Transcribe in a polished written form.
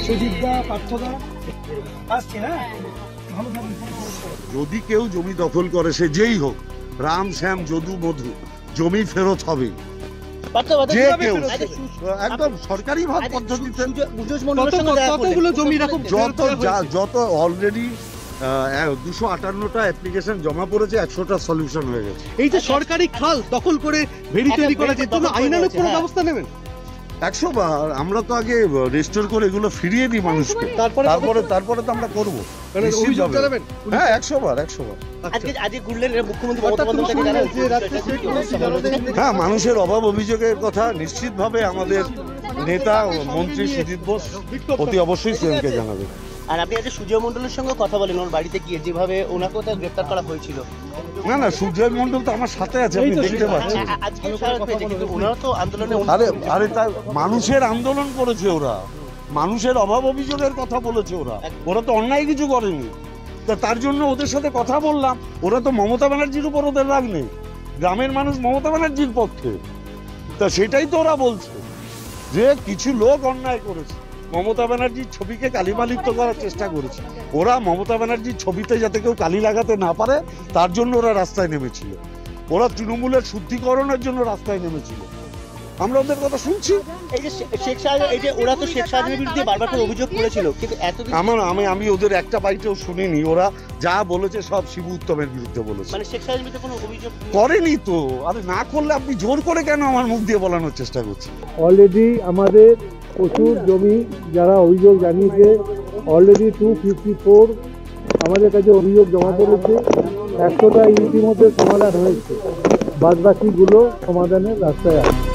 সুদীপদা, পার্থদা আসছে না। যদি কেউ জমি দখল করে, সে যেই হোক, রাম শ্যাম যদু মধু, জমি ফেরত হবে। যে কেউ একদম সরকারি ভাব পদ্ধতিতে যত অলরেডি 258টা অ্যাপ্লিকেশন জমা পড়েছে, 100টা সলিউশন হয়ে গেছে। এই যে সরকারি খাল দখল করে ভেরি তৈরি করা যেত না, আইনানুগ কোনো ব্যবস্থা নেবেন? 100 বার আমরা তো আগে রেস্টোর করে এগুলো ফিরিয়ে দিই মানুষকে, তারপরে তো আমরা করবো। হ্যাঁ, 100 বার। হ্যাঁ, মানুষের অভাব অভিযোগের কথা নিশ্চিতভাবে আমাদের নেতা মন্ত্রী সুজিত বোস অতি অবশ্যই সিএমকে জানাবে। আর আপনি আজকে সুজয় মণ্ডলের সঙ্গে কথা বলেন ওর বাড়িতে গিয়ে, যেভাবে ওনাকেও তো গ্রেফতার করা হয়েছিল। না, সুজয় মণ্ডল তো আমার সাথে আছে, আপনি দেখতে পাচ্ছেন। আরে তার মানুষের আন্দোলন করেছে ওরা, মানুষের অভাব অভিযোগের কথা বলেছে ওরা তো অন্যায় কিছু করেনি। তার জন্য ওদের সাথে কথা বললাম। ওরা তো মমতা ব্যানার্জির উপর ওদের রাগ নেই, গ্রামের মানুষ মমতা ব্যানার্জির পক্ষে। তা সেটাই তো ওরা বলছে যে কিছু লোক অন্যায় করেছে, মমতা ব্যানার্জির ছবিকে কালিমালিপ্ত করার চেষ্টা করেছে। ওরা মমতা ব্যানার্জির ছবিতে যাতে কেউ কালি লাগাতে না পারে তার জন্য ওরা রাস্তায় নেমেছিল। ওরা তৃণমূলের শুদ্ধিকরণের জন্য রাস্তায় নেমেছিল। আমরা ওদের কথা শুনছি। এই যে শেখ সাহেব, এই যে ওরা তো শেখ সাহেবের বিরুদ্ধে বারবার করে অভিযোগ করেছিল, কিন্তু আমি ওদের একটা বাইটেও শুনিনি। ওরা যা বলেছে সব শিবু উত্তমের বিরুদ্ধে বলেছে, মানে শেখ সাহেবের বিরুদ্ধে কোনো অভিযোগ করেনি তো। আরে না করলে আপনি জোর করে কেন আমার মুখ দিয়ে বলানোর চেষ্টা করছেন? অলরেডি আমাদের প্রচুর জমি যারা অভিযোগ জানিয়েছে, অলরেডি 254 আমাদের কাছে অভিযোগ জমা পড়েছে। 100টা ইতিমধ্যে সমাধান হয়েছে, বাদবাকিগুলো সমাধানের রাস্তায় আছে।